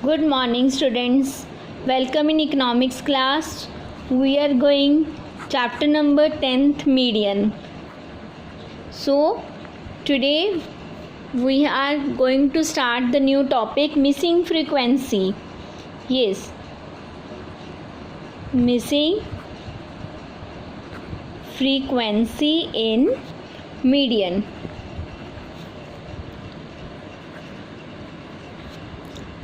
Good morning, students. Welcome in economics class. We are going chapter number 10th, median. So today we are going to start the new topic, missing frequency. Yes, missing frequency in median.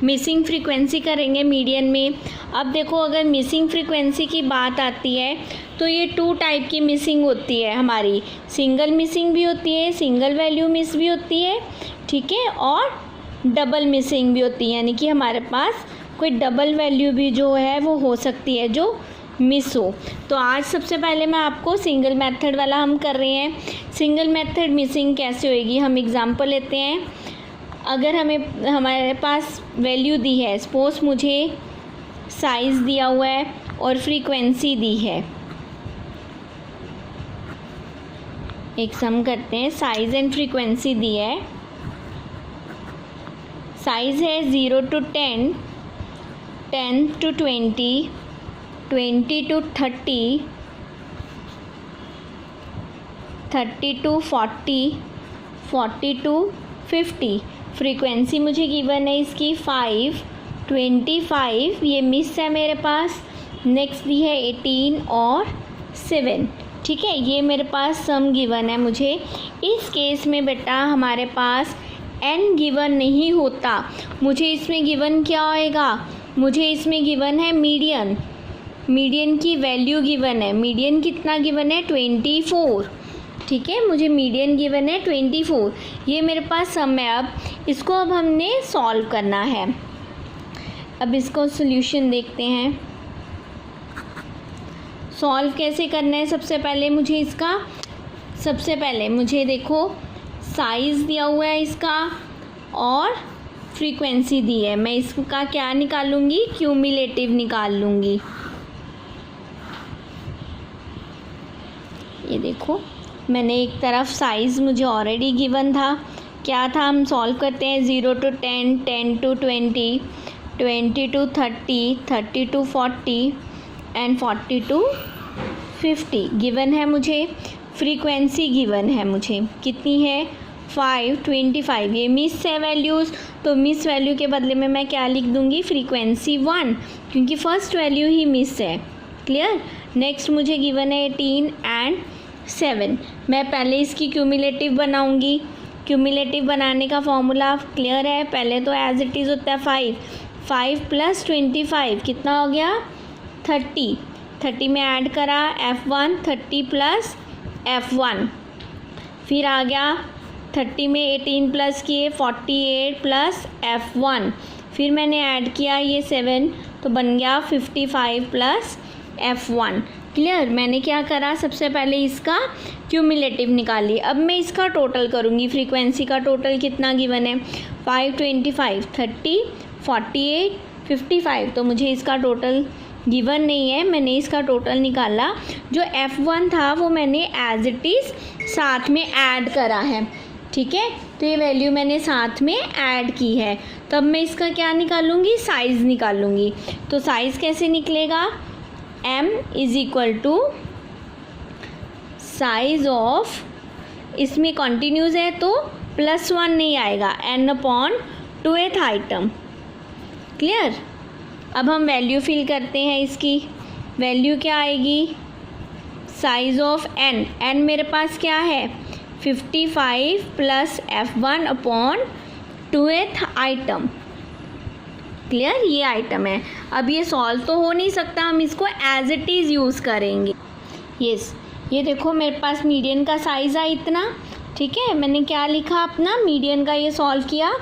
Missing frequency करेंगे median में। अब देखो, अगर missing frequency की बात आती है तो ये टू टाइप की मिसिंग होती है हमारी। सिंगल मिसिंग भी होती है, सिंगल वैल्यू मिस भी होती है, ठीक है, और डबल मिसिंग भी होती है, यानी कि हमारे पास कोई डबल वैल्यू भी जो है वो हो सकती है जो मिस हो। तो आज सबसे पहले मैं आपको सिंगल मेथड वाला हम कर रहे हैं। सिंगल मेथड मिसिंग कैसे होएगी, हम एग्जांपल लेते हैं। अगर हमारे पास वैल्यू दी है, सपोज मुझे साइज़ दिया हुआ है और फ्रीक्वेंसी दी है। एक सम करते हैं, साइज़ एंड फ्रीक्वेंसी दी है। साइज़ है 0 to 10, 10 to 20, 20 to 30, 30 to 40, 40 to 50। Frequency मुझे गिवन है इसकी 5, 25, ये मिस है मेरे पास। नेक्स्ट दी है 18 और 7, ठीक है। ये मेरे पास सम गिवन है मुझे। इस केस में बेटा हमारे पास n गिवन नहीं होता। मुझे इसमें गिवन क्या होएगा, मुझे इसमें गिवन है मीडियन। मीडियन की वैल्यू गिवन है। मीडियन कितना गिवन है, 24, ठीक है। मुझे मीडियन गिवन है 24। ये मेरे पास सम है। अब इसको हमने सॉल्व करना है। अब इसको सॉल्यूशन देखते हैं। सॉल्व कैसे करना है, सबसे पहले मुझे देखो साइज़ दिया हुआ है इसका और फ्रीक्वेंसी दी है। मैं इसका क्या निकालूंगी, क्यूमुलेटिव निकाल लूँगी। ये देखो, मैंने एक तरफ साइज़ मुझे ऑलरेडी गिवन था। क्या था, हम सॉल्व करते हैं। 0 to 10, 10 to 20, 20 to 30, 30 to 40 and 40 to 50 given है मुझे। फ्रीक्वेंसी गिवन है मुझे, कितनी है, 5, 25। ये मिस है वैल्यूज़, तो मिस वैल्यू के बदले में मैं क्या लिख दूँगी, फ्रीक्वेंसी 1, क्योंकि फर्स्ट वैल्यू ही मिस है। क्लियर। नेक्स्ट मुझे गिवन है 18 एंड 7। मैं पहले इसकी क्यूमुलेटिव बनाऊंगी। क्यूमुलेटिव बनाने का फॉर्मूला क्लियर है। पहले तो एज इट इज़ होता है 5 प्लस 25 कितना हो गया, 30। 30 में ऐड करा F1, 30 प्लस F1, फिर आ गया 30 में 18 प्लस किए 48 प्लस F1, फिर मैंने ऐड किया ये 7, तो बन गया 55 प्लस F1। क्लियर। मैंने क्या करा, सबसे पहले इसका क्यूमुलेटिव निकाली। अब मैं इसका टोटल करूँगी। फ्रीक्वेंसी का टोटल कितना गिवन है, 5, 25, 30, 48, 55। तो मुझे इसका टोटल गिवन नहीं है, मैंने इसका टोटल निकाला। जो F1 था वो मैंने एज इट इज़ साथ में ऐड करा है, ठीक है। तो ये वैल्यू मैंने साथ में ऐड की है। तब मैं इसका क्या निकालूंगी, साइज़ निकालूंगी। तो साइज़ कैसे निकलेगा, m is equal to size of, इसमें कॉन्टीन्यूज़ है तो +1 नहीं आएगा, n/2th आइटम। क्लियर। अब हम वैल्यू फिल करते हैं। इसकी वैल्यू क्या आएगी, साइज ऑफ n मेरे पास क्या है, 55 प्लस F1/2th आइटम। क्लियर, ये आइटम है। अब ये सॉल्व तो हो नहीं सकता, हम इसको एज इट इज़ यूज़ करेंगे। यस, ये देखो मेरे पास मीडियन का साइज़ है इतना, ठीक है। मैंने क्या लिखा अपना, मीडियन का ये सॉल्व किया,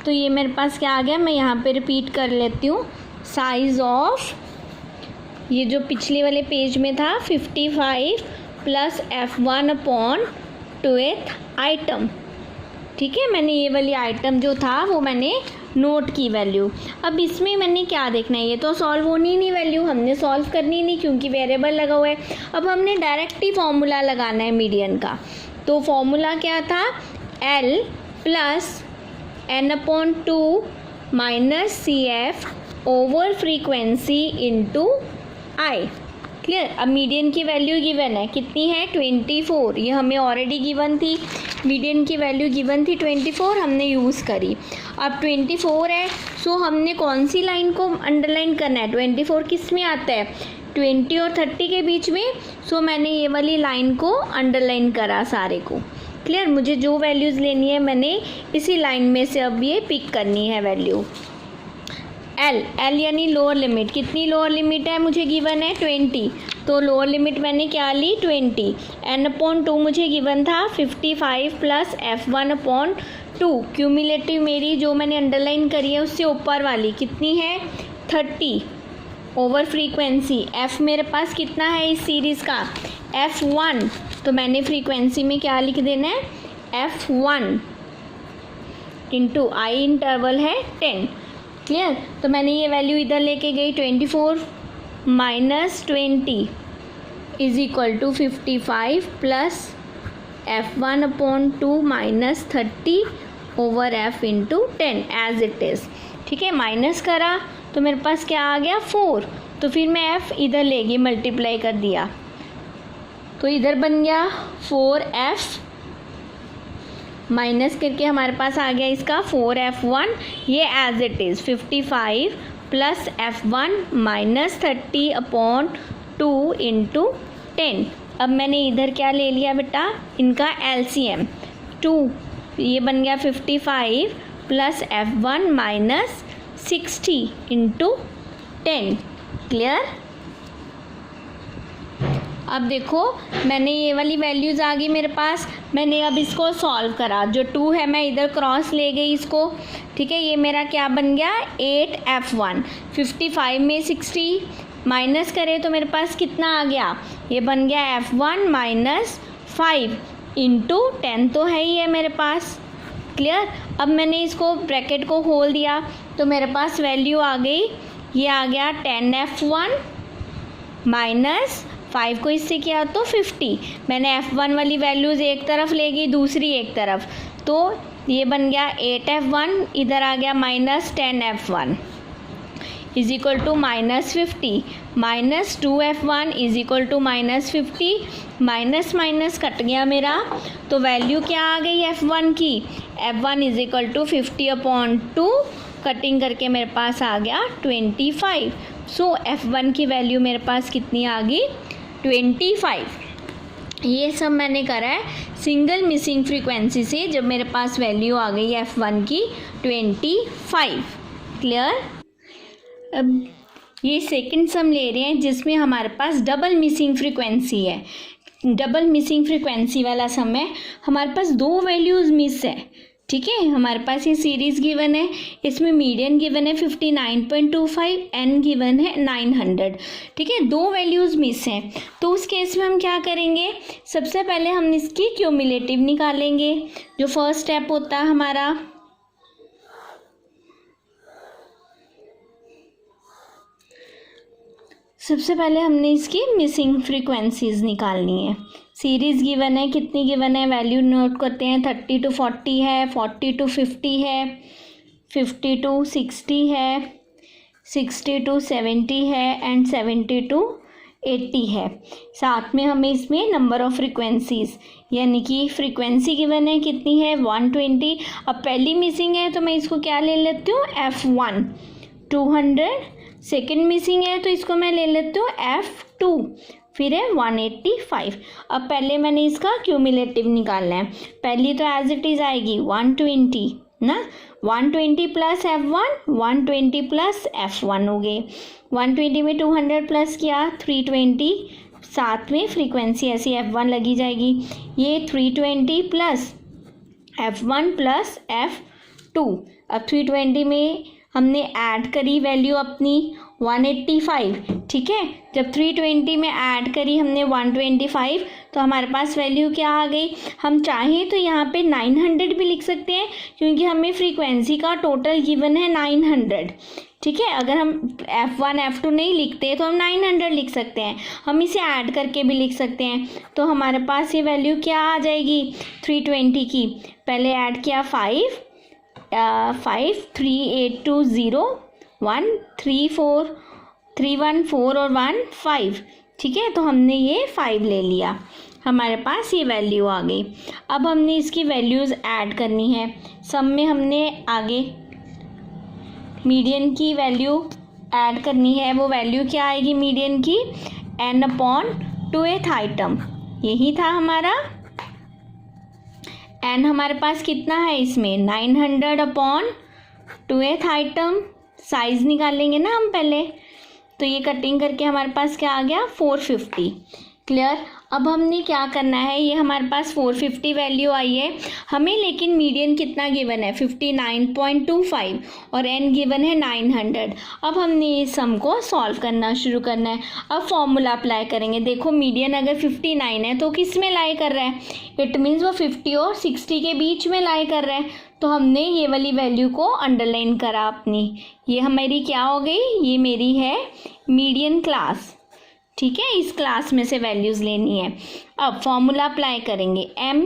तो ये मेरे पास क्या आ गया, मैं यहाँ पे रिपीट कर लेती हूँ। साइज़ ऑफ, ये जो पिछले वाले पेज में था, 55 प्लस F1/2th आइटम, ठीक है। मैंने ये वाली आइटम जो था वो मैंने नोट की वैल्यू। अब इसमें मैंने क्या देखना है, ये तो सॉल्व होनी नहीं, वैल्यू हमने सॉल्व करनी नहीं क्योंकि वेरिएबल लगा हुआ है। अब हमने डायरेक्ट ही फॉर्मूला लगाना है मीडियन का। तो फॉर्मूला क्या था, L plus n/2 minus C F over frequency into I. Clear. अब मीडियन की वैल्यू गिवन है, कितनी है 24, ये हमें ऑलरेडी गिवन थी, मीडियन की वैल्यू गिवन थी 24, हमने यूज़ करी। अब 24 है, सो हमने कौन सी लाइन को अंडरलाइन करना है, 24 किस में आता है 20 और 30 के बीच में, सो मैंने ये वाली लाइन को अंडरलाइन करा सारे को। क्लियर। मुझे जो वैल्यूज़ लेनी है मैंने इसी लाइन में से अब ये पिक करनी है वैल्यू। एल यानी लोअर लिमिट, कितनी लोअर लिमिट है मुझे गिवन है 20, तो लोअर लिमिट मैंने क्या ली 20। n/2 मुझे गिवन था 55 प्लस f1/2। क्यूमुलेटिव मेरी जो मैंने अंडरलाइन करी है उससे ऊपर वाली कितनी है 30 ओवर फ्रीक्वेंसी। f मेरे पास कितना है इस सीरीज़ का f1, तो मैंने फ्रीक्वेंसी में क्या लिख देना है f1 इंटू आई इंटरवल है 10। क्लियर। तो मैंने ये वैल्यू इधर लेके गई 24 minus 20 is equal to 55 plus f1/2 minus 30 over f into 10 as it is. ठीक है। माइनस करा तो मेरे पास क्या आ गया 4, तो फिर मैं f इधर लेगी मल्टीप्लाई कर दिया तो इधर बन गया 4f माइनस करके हमारे पास आ गया इसका 4f1, ये as it is 55 plus f1 minus 30/2 into 10। अब मैंने इधर क्या ले लिया बेटा इनका LCM 2, ये बन गया 55 plus f1 minus 60 into 10। Clear. अब देखो मैंने ये वाली वैल्यूज़ आ गई मेरे पास, मैंने अब इसको सॉल्व करा, जो 2 है मैं इधर क्रॉस ले गई इसको। ठीक है। ये मेरा क्या बन गया 8f1, 55 में 60 माइनस करें तो मेरे पास कितना आ गया, ये बन गया f1 माइनस 5 इंटू 10 तो है ही है मेरे पास। क्लियर। अब मैंने इसको ब्रैकेट को खोल दिया तो मेरे पास वैल्यू आ गई, ये आ गया 10f1 माइनस 5 को इससे किया तो 50। मैंने f1 वाली वैल्यूज़ एक तरफ ले गई, दूसरी एक तरफ, तो ये बन गया 8f1, इधर आ गया minus 10f1 is equal to minus 50, minus 2f1 is equal to minus 50, minus minus cut गया मेरा, तो वैल्यू क्या आ गई f1 की, f1 is equal to 50/2, cutting करके मेरे पास आ गया 25। सो f1 की वैल्यू मेरे पास कितनी आ गई 25। ये सब मैंने करा है सिंगल मिसिंग फ्रीक्वेंसी से, जब मेरे पास वैल्यू आ गई f1 की 25। क्लियर। अब ये सेकंड सम ले रहे हैं जिसमें हमारे पास डबल मिसिंग फ्रीक्वेंसी है। डबल मिसिंग फ्रीक्वेंसी वाला सम है, हमारे पास 2 वैल्यूज़ मिस है। ठीक है। हमारे पास ये सीरीज़ गिवन है, इसमें मीडियन गिवन है 59.25, एन गिवन है 900। ठीक है। 2 वैल्यूज़ मिस हैं, तो उस केस में हम क्या करेंगे, सबसे पहले हम इसकी क्यूमुलेटिव निकालेंगे, जो फर्स्ट स्टेप होता है हमारा। सबसे पहले हमने इसकी मिसिंग फ्रीक्वेंसीज निकालनी है। सीरीज़ गिवन है, कितनी गिवन है वैल्यू नोट करते हैं, 30 to 40 है, 40 to 50 है, 50 to 60 है, 60 to 70 है एंड 70 to 80 है। साथ में हमें इसमें नंबर ऑफ़ फ्रीक्वेंसीज यानी कि फ्रीक्वेंसी गिवन है कितनी है 120। अब पहली मिसिंग है तो मैं इसको क्या ले लेती हूँ f1 200, सेकंड मिसिंग है तो इसको मैं ले लेती हूँ f2, फिर है 185। अब पहले मैंने इसका क्यूमुलेटिव निकालना है। पहली तो एज इट इज़ आएगी 120 ना, 120 प्लस f1, 120 प्लस f1 हो गए। 120 में 200 प्लस किया 320, साथ में फ्रीक्वेंसी ऐसी f1 लगी जाएगी, ये 320 प्लस f1 प्लस f2। अब 320 में हमने ऐड करी वैल्यू अपनी 185। ठीक है। जब 320 में ऐड करी हमने 125 तो हमारे पास वैल्यू क्या आ गई, हम चाहें तो यहाँ पे 900 भी लिख सकते हैं क्योंकि हमें फ्रीक्वेंसी का टोटल गिवन है 900। ठीक है। अगर हम f1 f2 नहीं लिखते तो हम 900 लिख सकते हैं, हम इसे ऐड करके भी लिख सकते हैं। तो हमारे पास ये वैल्यू क्या आ जाएगी 320 की, पहले ऐड किया 5 5 3 8 2 0 1 3 4 और 1 5, ठीक है। तो हमने ये 5 ले लिया, हमारे पास ये वैल्यू आ गई। अब हमने इसकी वैल्यूज़ ऐड करनी है। सम में हमने आगे मीडियन की वैल्यू ऐड करनी है। वो वैल्यू क्या आएगी मीडियन की? n/2th आइटम, यही था हमारा। n हमारे पास कितना है इसमें? 900/2th item. साइज़ निकालेंगे ना हम पहले, तो ये कटिंग करके हमारे पास क्या आ गया? 450। क्लियर। अब हमने क्या करना है, ये हमारे पास 450 वैल्यू आई है हमें, लेकिन मीडियन कितना गिवन है? 59.25 और n गिवन है 900। अब हमने इस सम को सॉल्व करना शुरू करना है। अब फॉर्मूला अप्लाई करेंगे। देखो मीडियन अगर 59 है तो किस में लाई कर रहा है? इट मीन्स वो 50 और 60 के बीच में लाई कर रहा है। तो हमने ये वाली वैल्यू को अंडरलाइन करा अपनी। ये हमारी क्या हो गई? ये मेरी है मीडियन क्लास, ठीक है। इस क्लास में से वैल्यूज़ लेनी है। अब फॉर्मूला अप्लाई करेंगे। m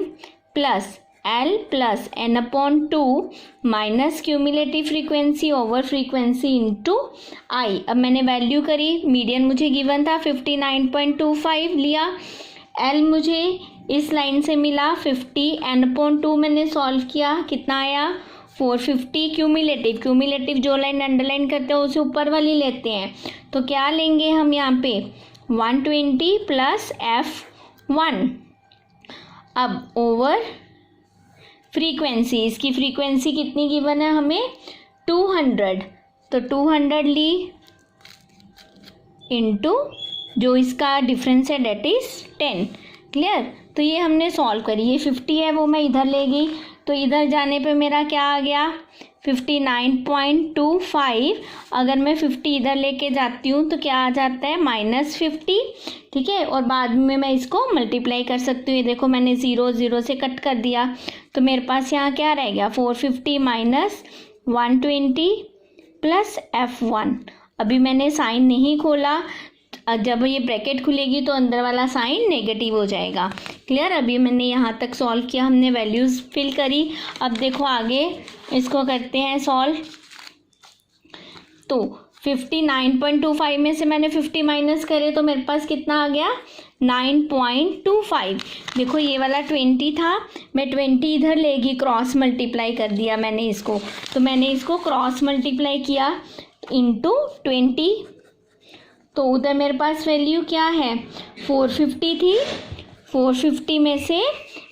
plus l plus n/2 minus cumulative frequency over frequency into I. अब मैंने वैल्यू करी, मीडियन मुझे गिवन था 59.25 लिया, l मुझे इस लाइन से मिला 50, n/2 मैंने सॉल्व किया, कितना आया? 450। क्यूमुलेटिव जो लाइन अंडरलाइन करते हैं उसे ऊपर वाली लेते हैं, तो क्या लेंगे हम यहाँ पे? 120 प्लस f1। अब ओवर फ्रीक्वेंसी, इसकी फ्रीक्वेंसी कितनी गिवन है हमें? 200, तो 200 ली इंटू जो इसका डिफरेंस है डेट इज़ 10। क्लियर। तो ये हमने सॉल्व करी। ये 50 है वो मैं इधर ले गई, तो इधर जाने पे मेरा क्या आ गया? 59.25। अगर मैं 50 इधर लेके जाती हूँ तो क्या आ जाता है? -50, ठीक है। और बाद में मैं इसको मल्टीप्लाई कर सकती हूँ। ये देखो मैंने 0 0 से कट कर दिया, तो मेरे पास यहाँ क्या रह गया? 450 माइनस 120 प्लस f1। अभी मैंने साइन नहीं खोला, जब ये ब्रैकेट खुलेगी तो अंदर वाला साइन नेगेटिव हो जाएगा। क्लियर। अभी मैंने यहाँ तक सॉल्व किया, हमने वैल्यूज़ फिल करी। अब देखो आगे इसको करते हैं सॉल्व। तो 59.25 में से मैंने 50 माइनस करे तो मेरे पास कितना आ गया? 9.25। देखो ये वाला 20 था, मैं 20 इधर लेगी, क्रॉस मल्टीप्लाई कर दिया मैंने इसको। तो मैंने इसको क्रॉस मल्टीप्लाई किया इंटू 20, तो उधर मेरे पास वैल्यू क्या है? 450 थी। 450 में से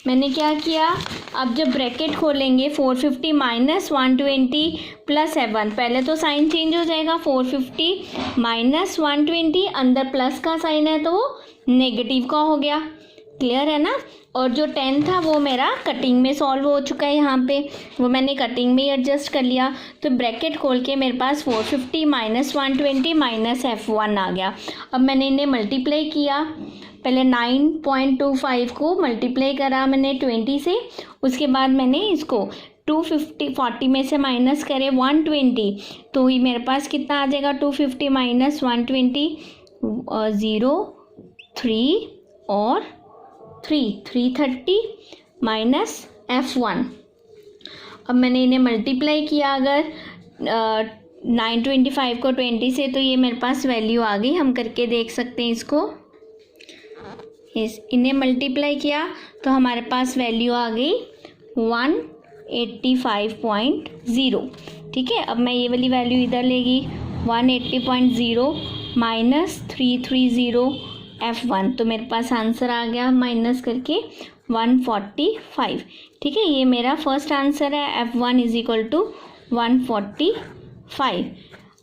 मैंने क्या किया? अब जब ब्रैकेट खोलेंगे 450 माइनस 120 प्लस f1, पहले तो साइन चेंज हो जाएगा। 450 माइनस 120, अंदर प्लस का साइन है तो वो नेगेटिव का हो गया। क्लियर है ना। और जो 10 था वो मेरा कटिंग में सॉल्व हो चुका है, यहाँ पे वो मैंने कटिंग में ही एडजस्ट कर लिया। तो ब्रैकेट खोल के मेरे पास 450 माइनस 120 माइनस f1 आ गया। अब मैंने इन्हें मल्टीप्लाई किया, पहले 9.25 को मल्टीप्लाई करा मैंने 20 से, उसके बाद मैंने इसको 40 में से माइनस करे 120, तो ही मेरे पास कितना आ जाएगा? 250 माइनस 120 0 3 और 330 माइनस f1। अब मैंने इन्हें मल्टीप्लाई किया अगर 925 को 20 से, तो ये मेरे पास वैल्यू आ गई। हम करके देख सकते हैं इसको। इन्हें मल्टीप्लाई किया तो हमारे पास वैल्यू आ गई 185.0, ठीक है। अब मैं ये वाली वैल्यू इधर लेगी, 180.0 माइनस 330 f1, तो मेरे पास आंसर आ गया माइनस करके 145, ठीक है। ये मेरा फर्स्ट आंसर है, f1 इज इक्वल टू 145।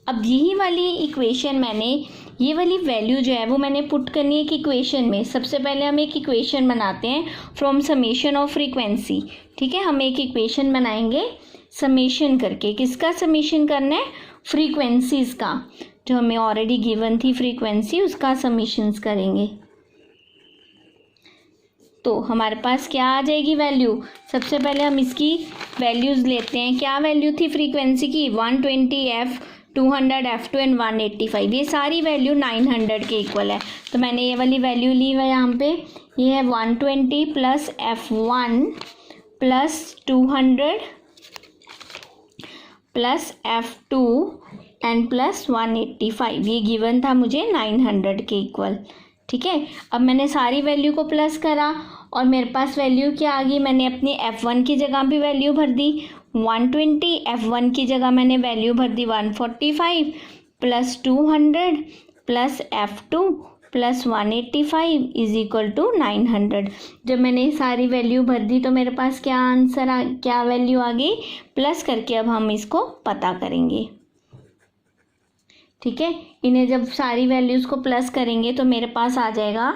अब यही वाली इक्वेशन मैंने, ये वाली वैल्यू जो है वो मैंने पुट करनी है एक इक्वेशन में। सबसे पहले हम एक इक्वेशन बनाते हैं फ्रॉम समेशन ऑफ फ्रीक्वेंसी, ठीक है। हम एक इक्वेशन बनाएंगे समेशन करके। किसका समेशन करना है? फ्रीक्वेंसीज का, जो हमें ऑलरेडी गिवन थी फ्रीक्वेंसी, उसका समेशंस करेंगे। तो हमारे पास क्या आ जाएगी वैल्यू? सबसे पहले हम इसकी वैल्यूज़ लेते हैं। क्या वैल्यू थी फ्रीक्वेंसी की? 120 f, 200 f2 एंड 185। ये सारी वैल्यू 900 के इक्वल है, तो मैंने ये वाली वैल्यू ली है यहाँ पे। ये है 120 plus f1 plus 200 plus F2 and plus 185, ये गिवन था मुझे 900 के इक्वल। ठीक है, अब मैंने सारी वैल्यू को प्लस करा और मेरे पास वैल्यू क्या आ गई, मैंने अपनी F1 की जगह भी वैल्यू भर दी 120, F1 की जगह मैंने वैल्यू भर दी 145 plus 200 plus F2 plus 185 is equal to 900। जब मैंने सारी वैल्यू भर दी तो मेरे पास क्या आंसर क्या वैल्यू आ गई, प्लस करके अब हम इसको पता करेंगे। ठीक है, इन्हें जब सारी वैल्यूज़ को प्लस करेंगे तो मेरे पास आ जाएगा,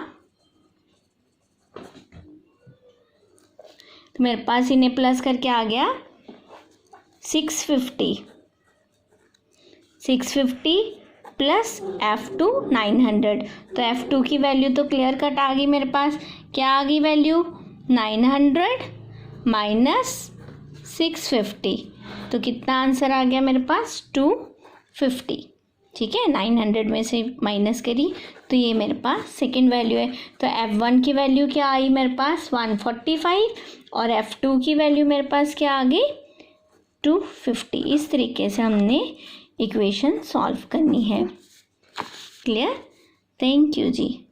तो मेरे पास इन्हें प्लस करके आ गया 650 प्लस F2 900। तो F2 की वैल्यू तो क्लियर कट आ गई मेरे पास, क्या आ गई वैल्यू 900 माइनस 650, तो कितना आंसर आ गया मेरे पास 250। ठीक है, 900 में से माइनस करी तो ये मेरे पास सेकंड वैल्यू है। तो F1 की वैल्यू क्या आई मेरे पास 145 और F2 की वैल्यू मेरे पास क्या आ गई 250। इस तरीके से हमने इक्वेशन सॉल्व करनी है। क्लियर? Thank you ji.